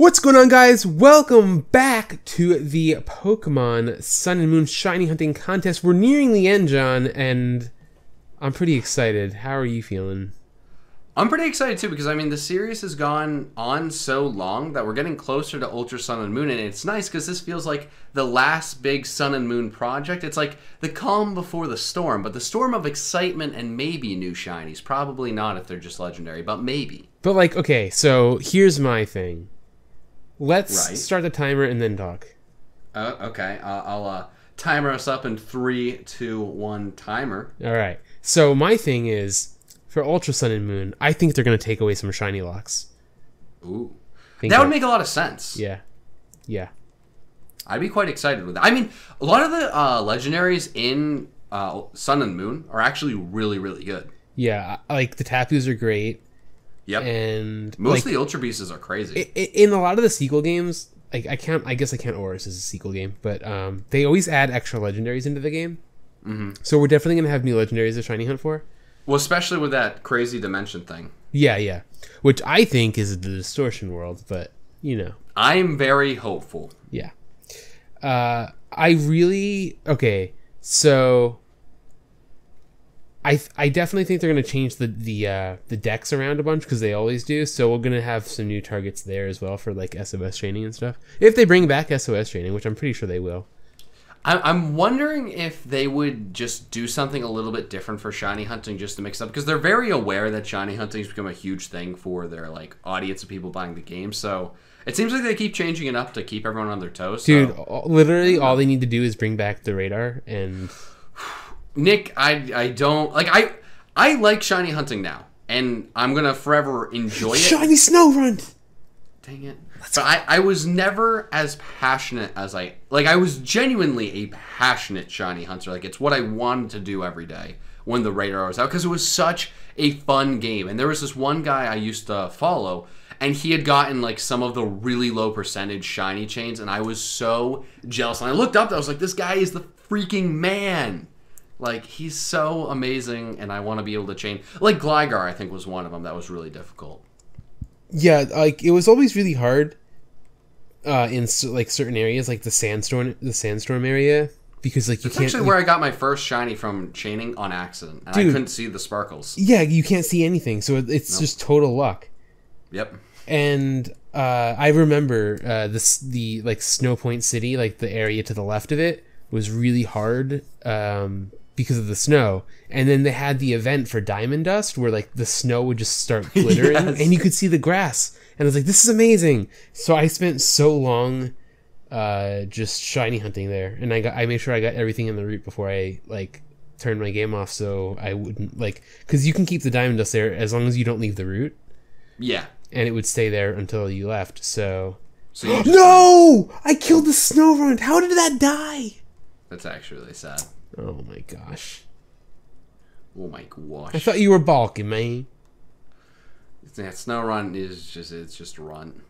What's going on, guys? Welcome back to the Pokemon Sun and Moon Shiny Hunting Contest. We're nearing the end, John, and I'm pretty excited. How are you feeling? I'm pretty excited too because, I mean, the series has gone on so long that we're getting closer to Ultra Sun and Moon, and it's nice because this feels like the last big Sun and Moon project. It's like the calm before the storm, but the storm of excitement and maybe new shinies. Probably not if they're just legendary, but maybe. But, like, okay, so here's my thing. Let's start the timer and then talk. Okay. I'll timer us up in 3, 2, 1 timer. All right. So my thing is, for Ultra Sun and Moon, I think they're going to take away some shiny locks. Ooh. That would make a lot of sense. Yeah. Yeah. I'd be quite excited with that. I mean, a lot of the legendaries in Sun and Moon are actually really, really good. Yeah. Like, the Tapus are great. Yep. And most of the Ultra Beasts are crazy. In a lot of the sequel games, like I guess I can't Oris as a sequel game, but they always add extra legendaries into the game. Mm-hmm. So we're definitely gonna have new legendaries to shiny hunt for. Well, especially with that crazy dimension thing. Yeah, yeah. Which I think is the distortion world, but you know. I'm very hopeful. Yeah. So I definitely think they're going to change the decks around a bunch because they always do. So we're going to have some new targets there as well for like SOS training and stuff. If they bring back SOS training, which I'm pretty sure they will. I'm wondering if they would just do something a little bit different for shiny hunting just to mix up, because they're very aware that shiny hunting has become a huge thing for their like audience of people buying the game. So it seems like they keep changing it up to keep everyone on their toes. Dude, literally all they need to do is bring back the radar and... Nick, I don't like I like shiny hunting now, and I'm gonna forever enjoy it. Shiny Snorunt! Dang it! But I was never as passionate as I was genuinely a passionate shiny hunter. Like, it's what I wanted to do every day when the radar was out, because it was such a fun game. And there was this one guy I used to follow, and he had gotten like some of the really low percentage shiny chains, and I was so jealous. And I looked up, I was like, this guy is the freaking man. Like, he's so amazing, and I want to be able to chain. Like, Gligar, I think, was one of them that was really difficult. Yeah, like, it was always really hard in, like, certain areas, like the sandstorm area, because, like, That's actually where I got my first shiny from chaining on accident, and I couldn't see the sparkles. Yeah, you can't see anything, so it's just total luck. Yep. And I remember the like, Snow Point City, like, the area to the left of it, was really hard, because of the snow, and then they had the event for Diamond Dust where like the snow would just start glittering yes. And you could see the grass, and I was like, this is amazing. So I spent so long just shiny hunting there, and I made sure I got everything in the route before I like turned my game off, so I wouldn't like, because you can keep the Diamond Dust there as long as you don't leave the route. Yeah. And it would stay there until you left. So no, I killed the Snorunt. How did that die? That's actually really sad. Oh my gosh. Oh my gosh. I thought you were balking, man. That Snorunt is just a runt.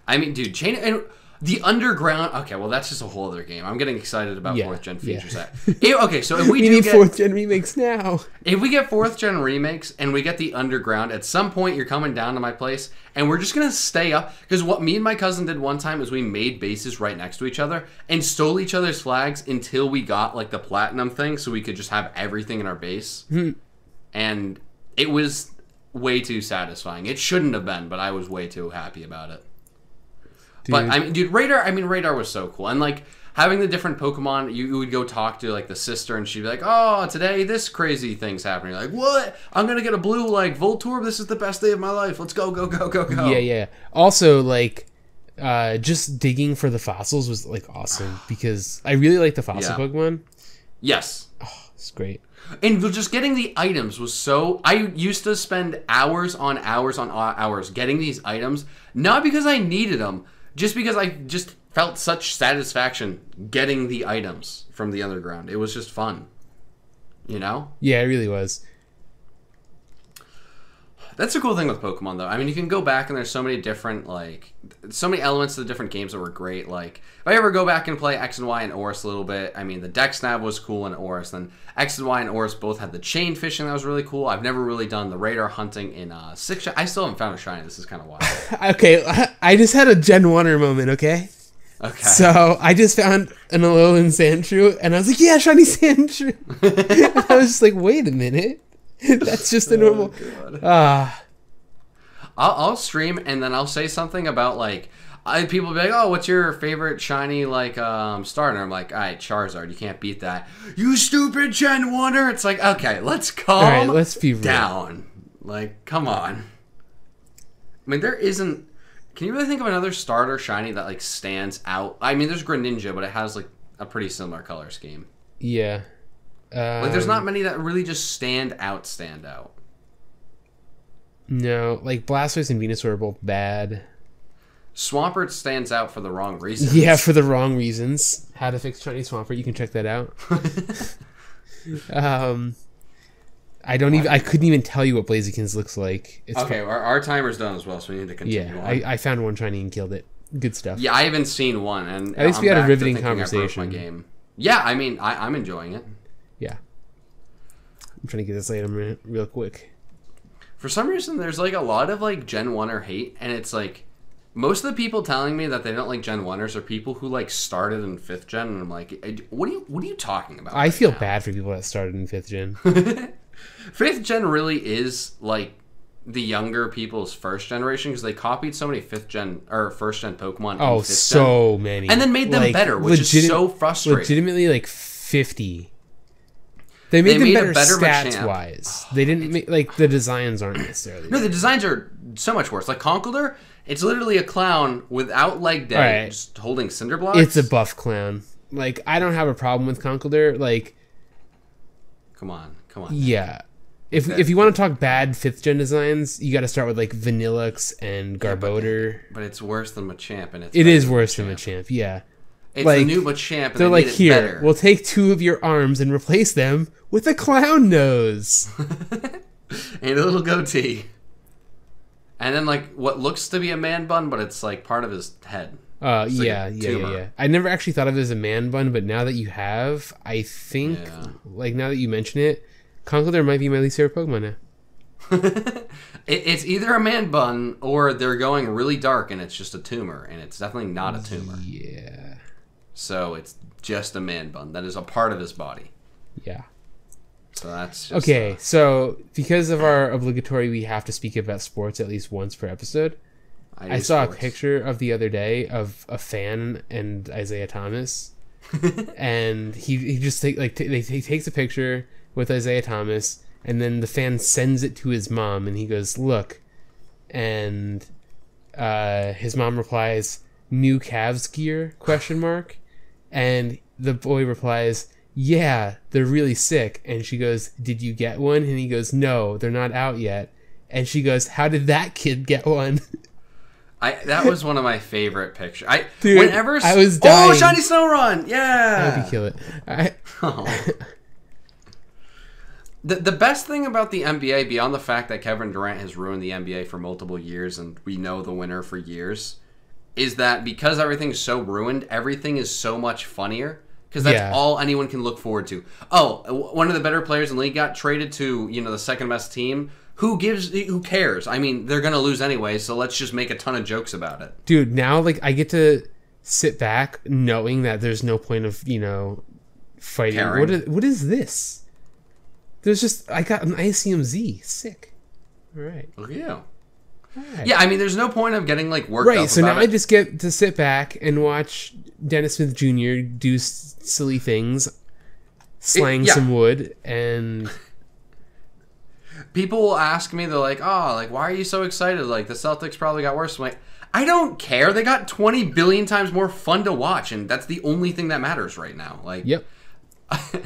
I mean, dude, and the underground. Okay, well, that's just a whole other game. I'm getting excited about 4th gen features. Okay, so if we need 4th gen remakes now. If we get 4th gen remakes and we get the underground, at some point you're coming down to my place and we're just gonna stay up, because what me and my cousin did one time is we made bases right next to each other and stole each other's flags until we got like the platinum thing, so we could just have everything in our base. And it was way too satisfying. It shouldn't have been, but I was way too happy about it. Dude. But I mean, dude, Radar was so cool, and like having the different Pokemon, you would go talk to like the sister, and she'd be like, "Oh, today this crazy thing's happening." You're like, what? I'm gonna get a blue like Voltorb. This is the best day of my life. Let's go, go, go, go, go. Yeah, yeah. Also, like, just digging for the fossils was like awesome because I really like the fossil Pokemon. Yes. Oh, it's great. And just getting the items was so... I used to spend hours on hours on hours getting these items, not because I needed them, just because I just felt such satisfaction getting the items from the underground. It was just fun. You know? Yeah, it really was. That's the cool thing with Pokemon, though. I mean, you can go back and there's so many different, like, so many elements to the different games that were great. Like, if I ever go back and play X and Y and Oris a little bit, I mean, the Dex Nav was cool in Oris. Then X and Y and Oris both had the chain fishing that was really cool. I've never really done the radar hunting in 6. I still haven't found a shiny. This is kind of wild. Okay, I just had a Gen 1er moment, okay? Okay. So I just found an Alolan Sandshrew, and I was like, yeah, shiny Sandshrew. And I was just like, wait a minute. That's just a normal... I'll stream, and then I'll say something about, like... people will be like, oh, what's your favorite shiny, like, starter? I'm like, all right, Charizard. You can't beat that. You stupid Gen 1er! It's like, okay, let's calm let's be real. down. Like, come on. I mean, there isn't... Can you really think of another starter shiny that, like, stands out? I mean, there's Greninja, but it has, like, a pretty similar color scheme. Yeah. Like, there's not many that really just stand out. No, like, Blastoise and Venusaur are both bad. Swampert stands out for the wrong reasons. Yeah, for the wrong reasons. How to fix shiny Swampert, you can check that out. I couldn't even tell you what Blaziken's looks like. It's okay, our timer's done as well, so we need to continue on. I found one shiny and killed it. Good stuff. Yeah, I haven't seen one, and at least we had a riveting conversation. My game. Yeah, I mean, I'm enjoying it. Yeah. I'm trying to get this item real quick. For some reason, there's like a lot of like Gen 1er hate, and it's like most of the people telling me that they don't like Gen 1ers are people who like started in 5th gen, and I'm like, what are you talking about? I feel bad for people that started in 5th gen. 5th gen really is like the younger people's first generation because they copied so many 5th gen or 1st gen Pokemon. Oh, in 5th so gen, many, and then made them better, which is so frustrating. Legitimately, like 50. They made them better stats wise. They didn't make like the designs aren't necessarily. No, the designs are so much worse. Like Conkeldurr, it's literally a clown without leg day, just holding cinder blocks. It's a buff clown. Like I don't have a problem with Conkeldurr. Like, come on. Yeah, if you want to talk bad 5th gen designs, you got to start with like Vanillux and Garbodor. But it's worse than Machamp, and it is worse than Machamp. Yeah. It's like, the new Machamp, and they're like, made it here, better. We'll take 2 of your arms and replace them with a clown nose. And a little goatee. And then, like, what looks to be a man bun, but it's, like, part of his head. Yeah. I never actually thought of it as a man bun, but now that you have, I think, like, now that you mention it, Conkeldurr might be my least favorite Pokemon now. It's either a man bun, or they're going really dark, and it's just a tumor, and it's definitely not a tumor. Yeah. So it's just a man bun. That is a part of his body. Yeah. So that's just, okay. So because of our obligatory, we have to speak about sports at least once per episode. I saw a picture of the other day of a fan and Isaiah Thomas, and he just he takes a picture with Isaiah Thomas, and then the fan sends it to his mom, and he goes, "Look," and his mom replies, "New Cavs gear?" ? And the boy replies, "Yeah, they're really sick." And she goes, "Did you get one?" And he goes, "No, they're not out yet." And she goes, "How did that kid get one?" That was one of my favorite pictures. Dude, whenever I was dying. Oh, shiny Snorunt! Yeah! I hope you kill it. The best thing about the NBA, beyond the fact that Kevin Durant has ruined the NBA for multiple years and we know the winner for years, is that because everything's so ruined, everything is so much funnier. Because that's all anyone can look forward to. Oh, one of the better players in the league got traded to, the second best team. Who cares? I mean, they're going to lose anyway, so let's just make a ton of jokes about it. Dude, now, like, I get to sit back knowing that there's no point of, fighting. What is this? There's just, I got an ICMZ. Sick. All right. Look at you. Right. Yeah, I mean, there's no point of getting, like, worked up right, so now I just get to sit back and watch Dennis Smith Jr. do silly things, slang some wood, and... People will ask me, they're like, oh, like, why are you so excited? Like, the Celtics probably got worse. I'm like, I don't care. They got 20 billion times more fun to watch, and that's the only thing that matters right now. Like, yep.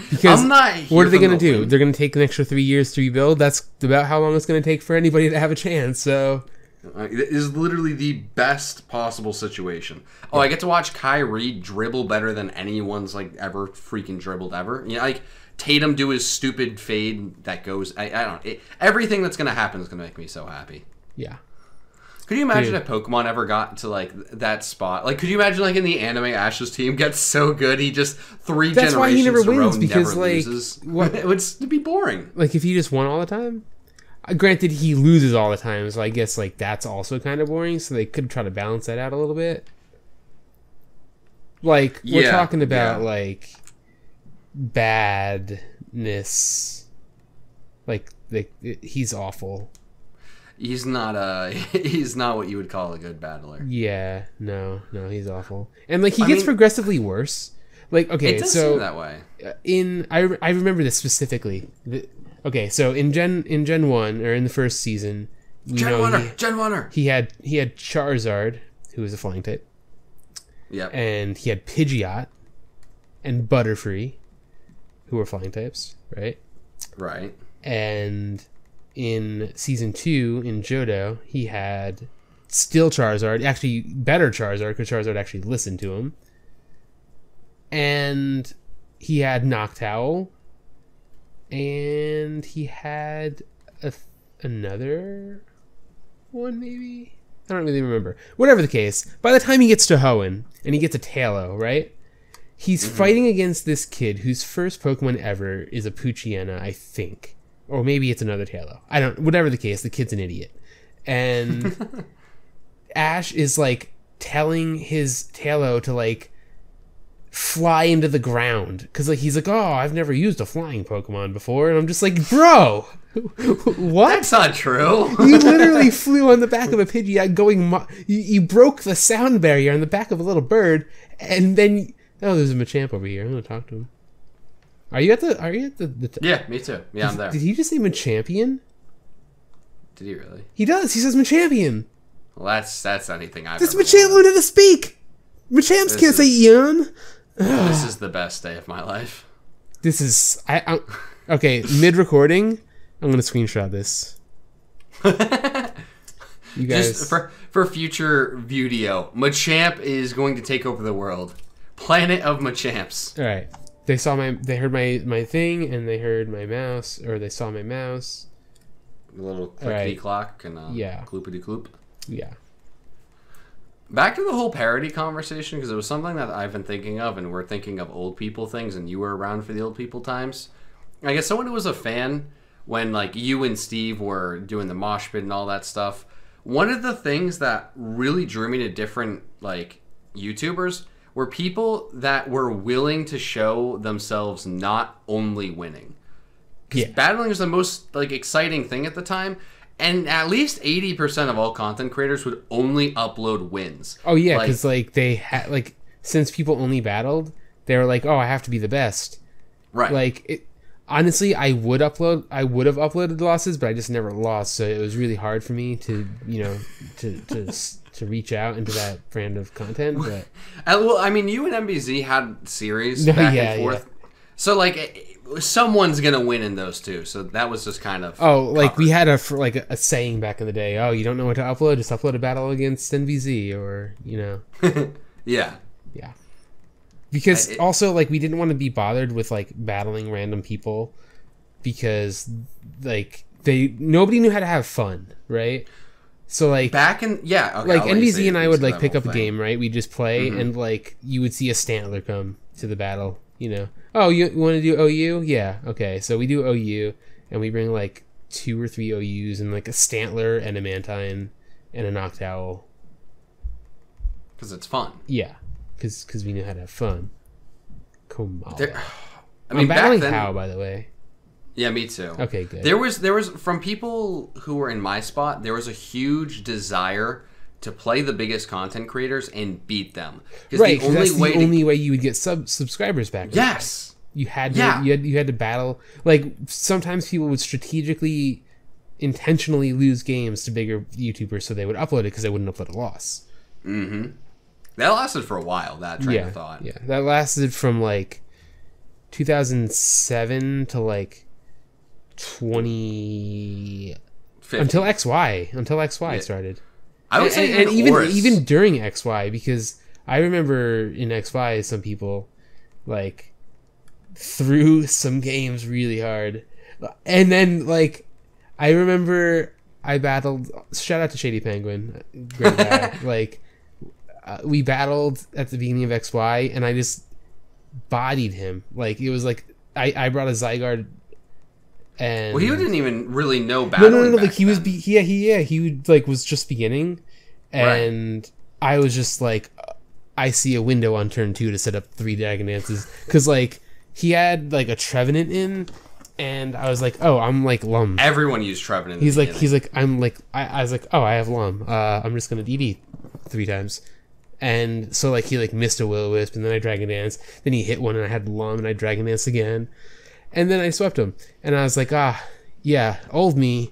Because I'm not here what are they going to do? They're going to take an extra 3 years to rebuild? That's about how long it's going to take for anybody to have a chance, so... It is literally the best possible situation. Oh, I get to watch Kyrie dribble better than anyone's, like, ever freaking dribbled ever. Like... Tatum do his stupid fade that goes. I don't. Everything that's gonna happen is gonna make me so happy. Yeah. Could you imagine if Pokemon ever got to like that spot? Like, could you imagine like in the anime, Ash's team gets so good he just That's why he never wins because never like loses. It would be boring. Like if he just won all the time. Granted, he loses all the time, so I guess like that's also kind of boring. So they could try to balance that out a little bit. Like we're talking about like badness. Like he's awful. He's not what you would call a good battler. Yeah, no, he's awful. And like he gets progressively worse. Like okay, it does so seem that way. I remember this specifically. Okay, so in Gen 1 or in the first season, Gen 1er. He had Charizard, who was a flying type. Yep. And he had Pidgeot and Butterfree, who were flying types, right? Right. And in season 2 in Johto, he had still Charizard, actually better Charizard because Charizard actually listened to him. And he had Noctowl. And he had another one, maybe? I don't really remember. Whatever the case, by the time he gets to Hoenn and he gets a Tailo, right? He's fighting against this kid whose first Pokemon ever is a Poochyena, I think. Or maybe it's another Tailo. Whatever the case, the kid's an idiot. And Ash is like telling his Tailo to like fly into the ground. Because like he's like, oh, I've never used a flying Pokemon before. And I'm just like, bro, what? That's not true. You literally flew on the back of a Pidgeot going... You broke the sound barrier on the back of a little bird. And then... Oh, there's a Machamp over here. I'm going to talk to him. Are you at the Yeah, me too. Yeah, I'm there. Did he just say Machampion? Did he really? He does. He says Machampion. Well, that's anything I've This ever Machamp wanted. learned how to speak. Machamps can't say yawn. This is the best day of my life. This is... okay, mid-recording, I'm going to screenshot this. You guys... Just for future video, Machamp is going to take over the world. Planet of Machamps. All right. They heard my thing, and they heard my mouse, or they saw my mouse. A little clickety clock and cloopity cloop. Yeah. Back to the whole parody conversation, because it was something that I've been thinking of, and we're thinking of old people things, and you were around for the old people times. I guess someone who was a fan when like you and Steve were doing the mosh pit and all that stuff. One of the things that really drew me to different like YouTubers were people that were willing to show themselves not only winning. Because battling was the most like exciting thing at the time, and at least 80% of all content creators would only upload wins. Oh yeah, because like they had like since people only battled, they were like, oh, I have to be the best. Right. Like honestly, I would have uploaded losses, but I just never lost, so it was really hard for me to to reach out into that brand of content. But well, I mean, you and MBZ had series back and forth, so like someone's gonna win in those two. So that was just kind of like we had a saying back in the day. Oh, you don't know what to upload? Just upload a battle against NBZ, or yeah. Because also like we didn't want to be bothered with like battling random people because like nobody knew how to have fun, right? So like back in like NBZ and I would like pick up a game, right? We'd just play and like you would see a Stantler come to the battle, Oh, you want to do OU? Yeah, okay. So we do OU and we bring like 2 or 3 OUs and like a Stantler and a Mantine and a Noctowl. Because it's fun. Yeah, because we knew how to have fun. I I'm battling How, by the way. Yeah, me too. Okay, good. There was from people who were in my spot, there was a huge desire to play the biggest content creators and beat them. Right, because that's the only way you would get subscribers back. Yes. You had to you had to battle. Like sometimes people would strategically intentionally lose games to bigger YouTubers so they would upload it because they wouldn't upload a loss. Mm-hmm. That lasted for a while, that train of thought. Yeah, that lasted from like 2007 to like 2050. until XY started. I would say and even during XY, because I remember in XY some people like through some games really hard. And then, like, I remember I battled... Shout out to Shady Penguin. Great guy. Like, we battled at the beginning of XY, and I just bodied him. Like, it was like... I brought a Zygarde, and... Well, he didn't even really know battling. No. Like, he was... He like, was just beginning, and I was just like... I see a window on turn 2 to set up 3 Dragon Dances. Because, like, he had, like, a Trevenant in... And I was like, oh, I'm like Lum. Everyone used Trevenant. He's like, I'm like, I was like, oh, I have Lum. I'm just gonna DD 3 times. And so like he like missed a Will-O-Wisp, and then I Dragon Dance. Then he hit one, and I had Lum, and I Dragon Dance again. And then I swept him, and I was like, yeah, old me,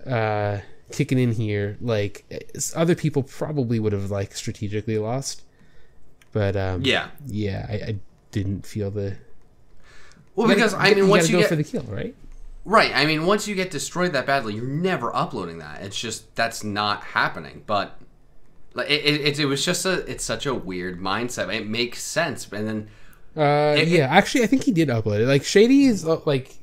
kicking in here. Like other people probably would have like strategically lost, but I didn't feel the. Well, because I mean, once you get for the kill, right? Right. I mean, once you get destroyed that badly, you're never uploading that. It's just that's not happening. But it was just it's such a weird mindset. It makes sense, and then actually, I think he did upload it. Like Shady is like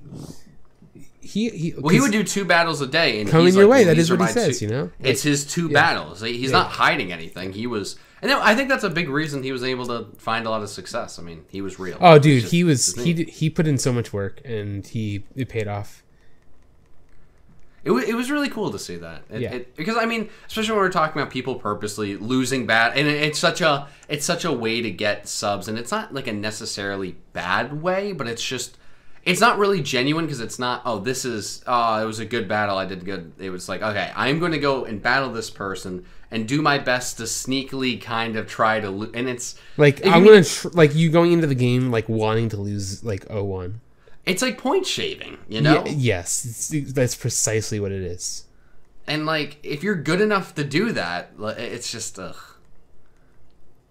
he would do 2 battles a day, and coming he's your like, way. That is what he says. Like, it's his 2 battles. He's not hiding anything. He was. And I think that's a big reason he was able to find a lot of success. I mean, he was real. Oh, dude, he put in so much work, and it paid off. It was really cool to see that. Because I mean, especially when we're talking about people purposely losing bad, and it's such a way to get subs, and it's not like a necessarily bad way, but it's not really genuine because it's not. Oh, it was a good battle. I did good. It was like, okay, I'm going to go and battle this person and do my best to sneakily kind of try to lose. And it's like I'm gonna like you going into the game like wanting to lose like 0-1. It's like point shaving, you know? Yes, that's precisely what it is. And like if you're good enough to do that, it's just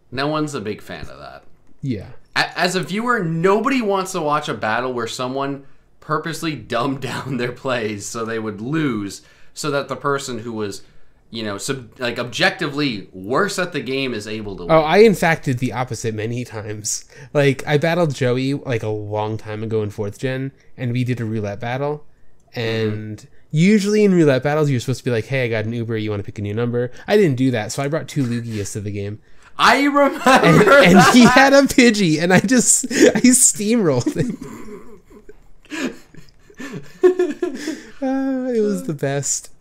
no one's a big fan of that. Yeah. As a viewer, nobody wants to watch a battle where someone purposely dumbed down their plays so they would lose, so that the person who was, objectively worse at the game is able to win. Oh, I in fact did the opposite many times. Like, I battled Joey like a long time ago in 4th gen, and we did a roulette battle. And usually in roulette battles, you're supposed to be like, hey, I got an Uber, you want to pick a new number? I didn't do that, so I brought 2 Lugias to the game. I remember, and he had a Pidgey, and I steamrolled him. It was the best,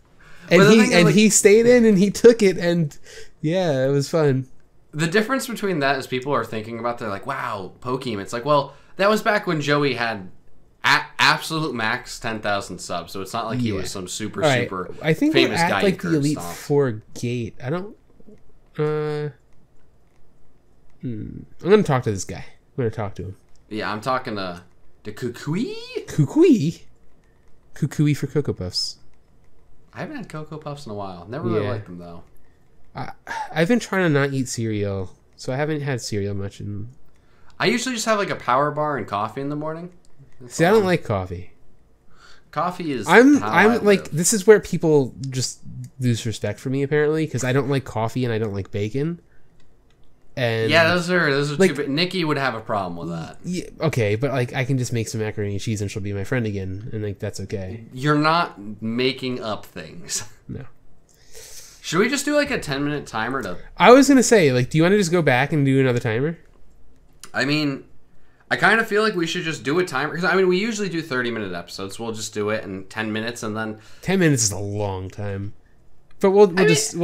and he stayed in and he took it, and yeah, it was fun. The difference between that is people are thinking about they're like, wow, Pokemon. It's like, well, that was back when Joey had absolute max 10,000 subs, so it's not like he was some super I think famous we're at guy. Like the Elite Four gate. I don't. I'm gonna talk to this guy. I'm gonna talk to him. Yeah, I'm talking to Kukui. Kukui for Cocoa Puffs. I haven't had Cocoa Puffs in a while. Never really liked them though. I've been trying to not eat cereal, so I haven't had cereal much. I usually just have like a power bar and coffee in the morning. See, I don't like coffee. Coffee is. I'm like, this is where people just lose respect for me apparently, because I don't like coffee and I don't like bacon. And yeah, those are like, two. Nikki would have a problem with that. Yeah, okay, but like I can just make some macaroni and cheese and she'll be my friend again, and like that's okay. You're not making up things. No. Should we just do like a 10-minute timer to? I was gonna say, like, do you want to just go back and do another timer? I mean, I kind of feel like we should just do a timer because I mean we usually do 30-minute episodes. We'll just do it in 10 minutes and then 10 minutes is a long time. But we'll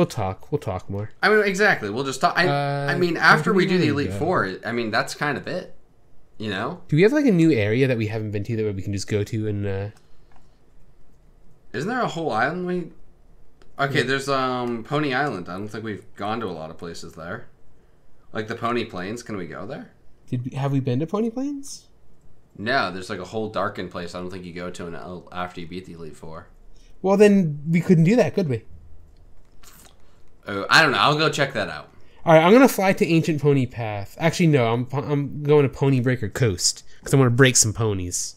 talk more. I mean, exactly. We'll just talk. I mean, after we do the Elite Four, I mean, that's kind of it. You know? Do we have like a new area that we haven't been to that we can just go to and? Isn't there a whole island? Okay, there's Pony Island. I don't think we've gone to a lot of places there. Like the Pony Plains. Can we go there? Have we been to Pony Plains? No, there's like a whole darkened place. I don't think you go to until after you beat the Elite Four. Well, then we couldn't do that, could we? I don't know. I'll go check that out. All right, I'm gonna fly to Ancient Pony Path. Actually, no, I'm going to Pony Breaker Coast because I want to break some ponies.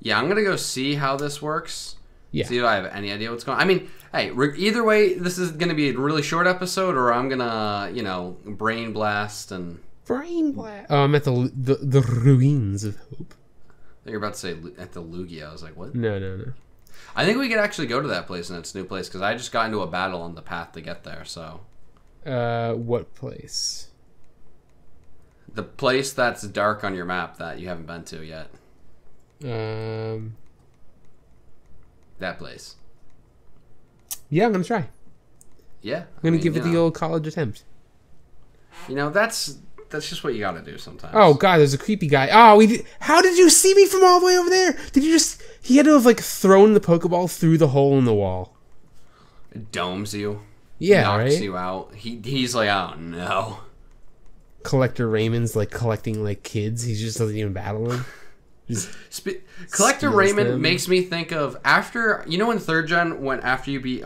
Yeah, I'm gonna go see how this works. Yeah. See if I have any idea what's going on. I mean, hey, either way, this is gonna be a really short episode, or I'm gonna, brain blast and Brain blast. Oh, I'm at the ruins of hope. I think you're about to say at the Lugia. I was like, what? No. I think we could actually go to that place in its new place because I just got into a battle on the path to get there. So, what place? the place that's dark on your map that you haven't been to yet. That place. Yeah, I'm gonna try. Yeah, I'm gonna give it the old college attempt. You know, that's just what you gotta do sometimes. Oh god, there's a creepy guy. Oh, how did you see me from all the way over there? Did you just? He had to have like thrown the Pokeball through the hole in the wall. It domes you. Yeah, knocks right. you out. He's like, oh no. Collector Raymond's like collecting like kids. He just doesn't even battle them. Collector Raymond makes me think of after, you know, in third gen when after you beat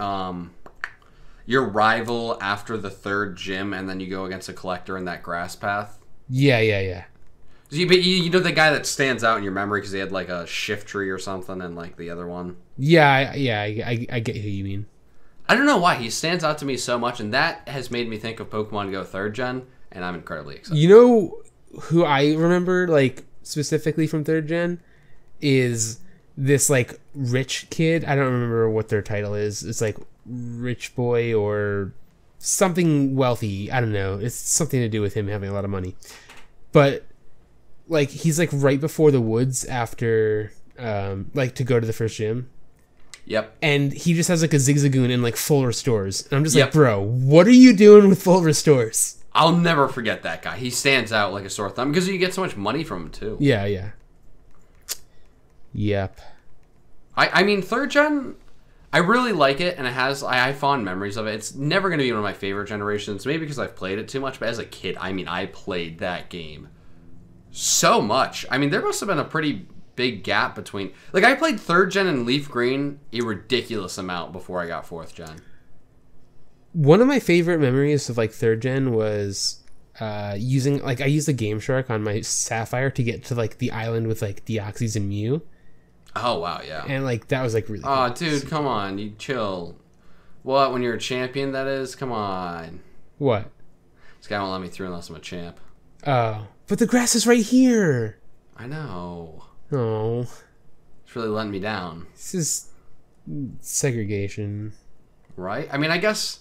your rival after the third gym and then you go against a collector in that grass path. Yeah. You know the guy that stands out in your memory because he had like a shift tree or something and like the other one. Yeah, I get who you mean. I don't know why he stands out to me so much, and that has made me think of Pokemon Go third gen, and I'm incredibly excited. You know who I remember like specifically from third gen is this like rich kid. I don't remember what their title is. It's like rich boy or something wealthy. I don't know. It's something to do with him having a lot of money. But like he's like right before the woods after like to go to the first gym. Yep. And he just has like a Zigzagoon and like full restores. And I'm just like, bro, what are you doing with full restores? I'll never forget that guy. He stands out like a sore thumb because you get so much money from him too. Yeah. Yep. I mean, third gen, I really like it, and I have fond memories of it. It's never going to be one of my favorite generations, maybe because I've played it too much, but as a kid, I mean, I played that game so much. I mean, there must have been a pretty big gap between... Like, I played third gen and Leaf Green a ridiculous amount before I got fourth gen. One of my favorite memories of, like, third gen was using... Like, I used a Game Shark on my Sapphire to get to, like, the island with, like, Deoxys and Mew. Oh, wow, yeah. And, like, that was, like, really cool. Oh, cool. dude, come on. You chill. What, when you're a champion, that is? Come on. What? This guy won't let me through unless I'm a champ. Oh. But the grass is right here! I know. Oh. It's really letting me down. This is segregation. Right? I mean, I guess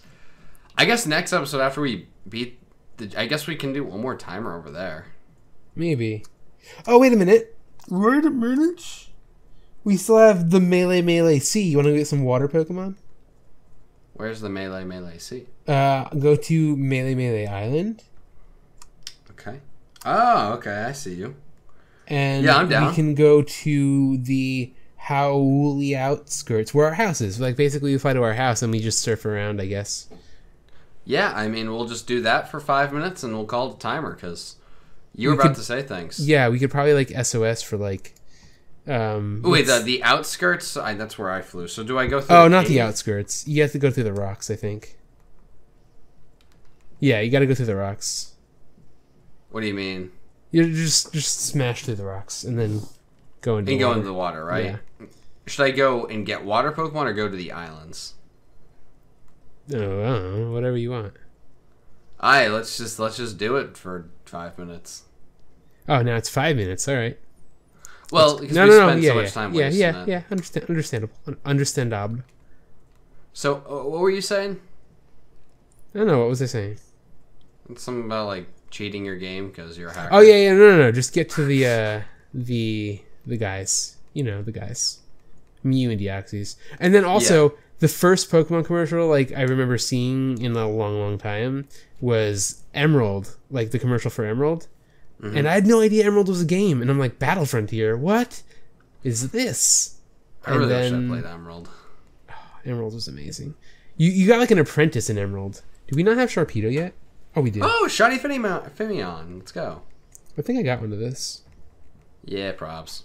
next episode after we beat I guess we can do one more timer over there. Maybe. Oh, wait a minute. We still have the Melee Sea. You want to get some water Pokemon? Where's the Melee Sea? Go to Melee Island. Okay. Oh, okay. I see you. And yeah, I'm down. We can go to the Howley outskirts where our house is. Like, basically, we fly to our house and we just surf around, I guess. Yeah, I mean, we'll just do that for 5 minutes and we'll call it a timer because you were about to say things. Yeah, we could probably, like, SOS for, like... wait, the outskirts? That's where I flew. So do I go through not the outskirts. You have to go through the rocks, I think. Yeah, you got to go through the rocks. What do you mean? You just smash through the rocks and then go into the water, right? Yeah. Should I go and get water Pokemon or go to the islands? Oh, I don't know. Whatever you want. Alright, let's just do it for 5 minutes. Oh, now it's 5 minutes. All right. Well, because we spend so much time wasting it. Yeah. Understandable. So, what were you saying? I don't know. What was I saying? Something about like cheating your game because you're a hacker. Oh yeah. No. Just get to the guys. You know, the guys. Mew and Deoxys. And then also the first Pokemon commercial like I remember seeing in a long time was Emerald, like the commercial for Emerald. Mm-hmm. And I had no idea Emerald was a game. And I'm like, Battle Frontier, what is this? I really wish I played Emerald. Oh, Emerald was amazing. You got like an apprentice in Emerald. Do we not have Sharpedo yet? Oh, we did. Oh, Shiny Finneon. Let's go. I think I got one of this. Yeah, probs.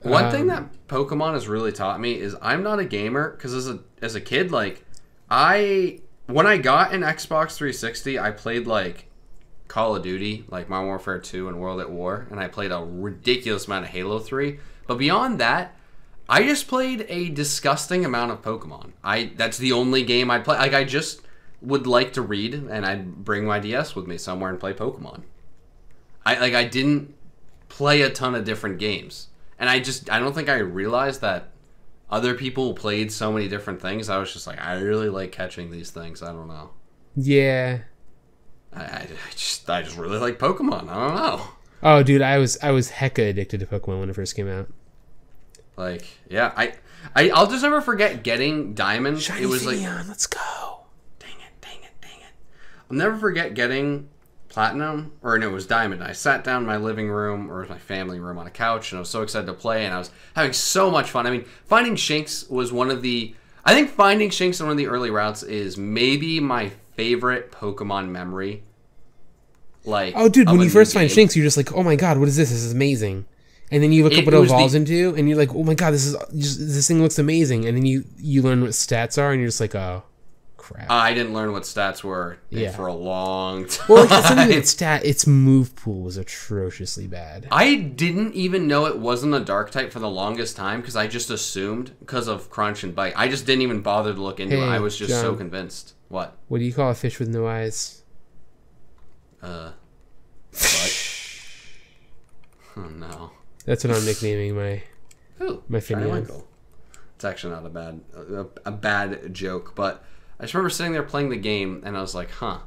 One thing that Pokemon has really taught me is I'm not a gamer because as a kid, like when I got an Xbox 360, I played like Call of Duty, like Modern Warfare 2 and World at War, and I played a ridiculous amount of Halo 3. But beyond that, I just played a disgusting amount of Pokemon. That's the only game I play. Like I just would like to read, and I'd bring my DS with me somewhere and play Pokemon. I didn't play a ton of different games, and I don't think I realized that other people played so many different things. I was just like, I really like catching these things. I don't know. Yeah. I just really like Pokemon. I don't know. Oh, dude, I was hecka addicted to Pokemon when it first came out. Like, yeah, I'll just never forget getting Diamond. Shiny it was Phoneon, like, let's go. Dang it. I'll never forget getting Platinum, or no, it was Diamond. I sat down in my living room, or my family room, on a couch, and I was so excited to play, and I was having so much fun. I mean, finding Shinx was I think finding Shinx in one of the early routes is maybe my favorite Pokemon memory. Like, oh, dude, when you first find game. Shinx, you're just like, oh my god, what is this? This is amazing. And then you look up what it evolves into, and you're like, oh my god, this thing looks amazing. And then you learn what stats are, and you're just like, oh, crap. I didn't learn what stats were for a long time. Well, it's something that its move pool was atrociously bad. I didn't even know it wasn't a dark type for the longest time because I just assumed because of Crunch and Bite. I just didn't even bother to look into it. I was just so convinced. What? What do you call a fish with no eyes? What? Oh no. That's what I'm nicknaming my Finion. It's actually not a bad joke, but I just remember sitting there playing the game, and I was like, huh,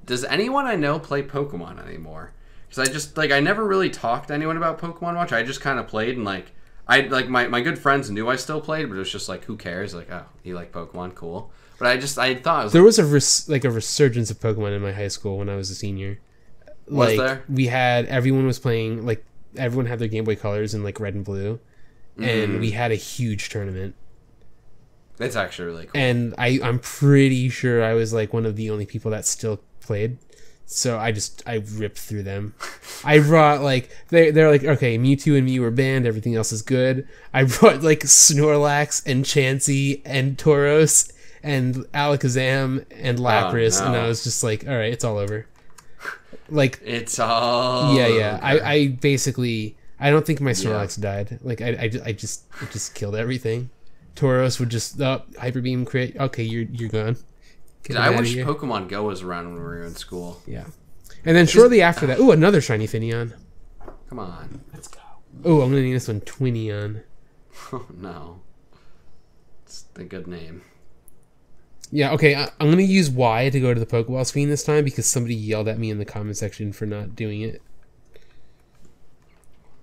does anyone I know play Pokemon anymore? Because I never really talked to anyone about Pokemon much. I just kind of played, and my good friends knew I still played, but it was just like, who cares? Like, oh, you like Pokemon, cool. But I thought it was there was a resurgence of Pokemon in my high school when I was a senior. Was there? Everyone was playing, like, everyone had their Game Boy Colors in like red and blue, and we had a huge tournament. That's actually really cool. And I'm pretty sure I was like one of the only people that still played. So I ripped through them. I brought like they're like, okay, Mewtwo and Mew were banned, everything else is good. I brought like Snorlax and Chansey and Tauros and Alakazam and Lapras, and I was just like, all right, it's all over. Like, it's all yeah. I basically, I don't think my Snorlax died. Like I just killed everything. Tauros would just Hyper Beam crit. Okay, you're gone. Dude, I wish Pokemon Go was around when we were in school. Yeah, and then shortly after that, another shiny Finion. Come on, let's go. Oh, I'm gonna name this one Twinion. Oh no, it's a good name. Yeah, okay, I'm going to use Y to go to the Pokeball screen this time because somebody yelled at me in the comment section for not doing it.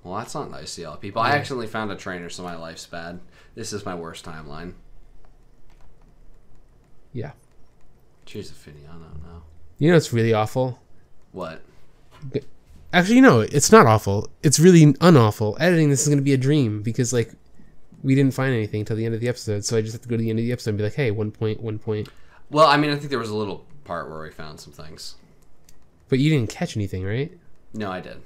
Well, that's not nice to yell at people. I accidentally found a trainer, so my life's bad. This is my worst timeline. Yeah. Jeez, Finion, I don't know. You know what's really awful? What? Actually, no, it's not awful. It's really unawful. Editing this is going to be a dream because, like, we didn't find anything until the end of the episode, so I just have to go to the end of the episode and be like, hey, 1 point, 1 point. Well, I mean, I think there was a little part where we found some things. But you didn't catch anything, right? No, I did.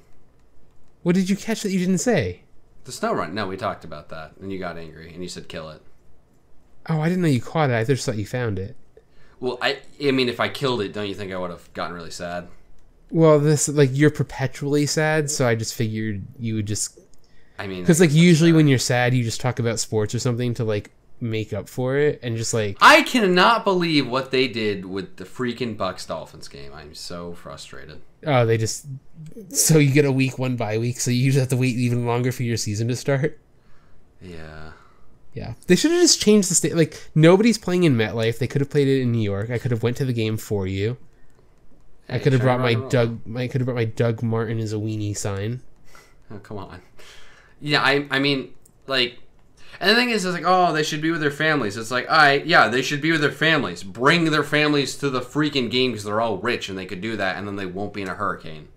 What did you catch that you didn't say? The snow run. No, we talked about that, and you got angry, and you said kill it. Oh, I didn't know you caught it. I just thought you found it. Well, I mean, if I killed it, don't you think I would have gotten really sad? Well, you're perpetually sad, so I just figured you would just... I mean, because like usually when you're sad, you just talk about sports or something to like make up for it, and just like I cannot believe what they did with the freaking Bucks Dolphins game. I'm so frustrated. Oh, they just so you get a week 1 bye week, so you just have to wait even longer for your season to start. Yeah. They should have just changed the state. Like nobody's playing in MetLife. They could have played it in New York. I could have went to the game for you. I could have brought my Doug Martin is a weenie sign. Oh, come on. Yeah, I mean, like, and the thing is, it's like, oh, they should be with their families. It's like, all right, yeah, they should be with their families. Bring their families to the freaking game because they're all rich and they could do that, and then they won't be in a hurricane.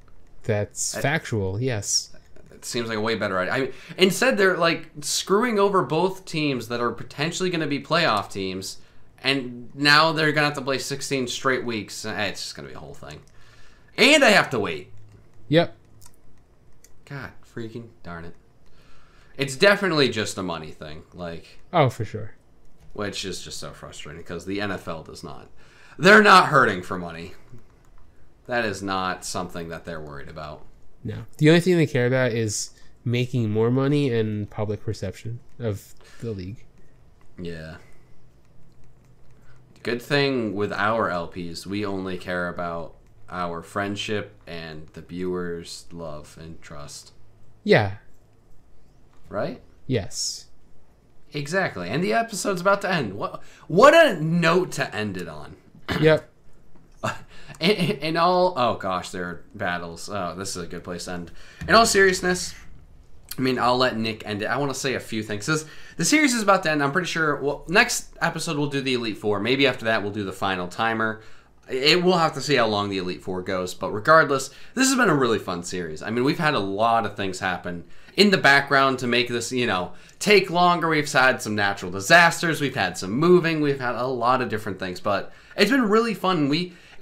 That's factual, yes. It seems like a way better idea. I mean, instead, they're, like, screwing over both teams that are potentially going to be playoff teams, and now they're going to have to play 16 straight weeks. It's just going to be a whole thing. And I have to wait. Yep. God freaking darn it. It's definitely just a money thing, like... Oh, for sure. Which is just so frustrating, because the NFL does not. They're not hurting for money. That is not something that they're worried about. No. The only thing they care about is making more money and public perception of the league. Yeah. Good thing with our LPs, we only care about our friendship and the viewers' love and trust. Yeah. Right? Yes. Exactly. And the episode's about to end. What a note to end it on. Yep. In all... Oh, gosh, there are battles. Oh, this is a good place to end. In all seriousness, I mean, I'll let Nick end it. I want to say a few things. The series is about to end. I'm pretty sure... Well, next episode, we'll do the Elite Four. Maybe after that, we'll do the final timer. We'll have to see how long the Elite Four goes. But regardless, this has been a really fun series. I mean, we've had a lot of things happen in the background to make this, take longer. We've had some natural disasters. We've had some moving. We've had a lot of different things. But it's been really fun.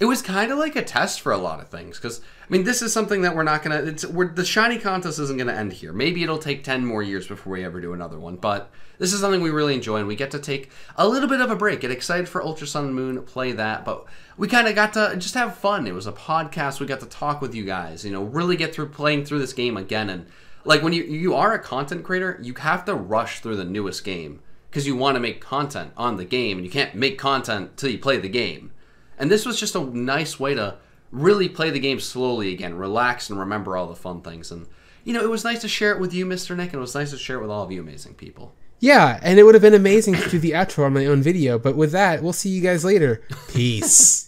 It was kind of like a test for a lot of things. Because, I mean, this is something that we're not going to... The Shiny Contest isn't going to end here. Maybe it'll take 10 more years before we ever do another one. But this is something we really enjoy. And we get to take a little bit of a break. Get excited for Ultra Sun and Moon. Play that. But we kind of got to just have fun. It was a podcast. We got to talk with you guys. Really get through playing through this game again. And like when you are a content creator, you have to rush through the newest game. Because you want to make content on the game. And you can't make content till you play the game. And this was just a nice way to really play the game slowly again, relax and remember all the fun things. And, it was nice to share it with you, Mr. Nick, and it was nice to share it with all of you amazing people. Yeah, and it would have been amazing to do the outro on my own video, but with that, we'll see you guys later. Peace.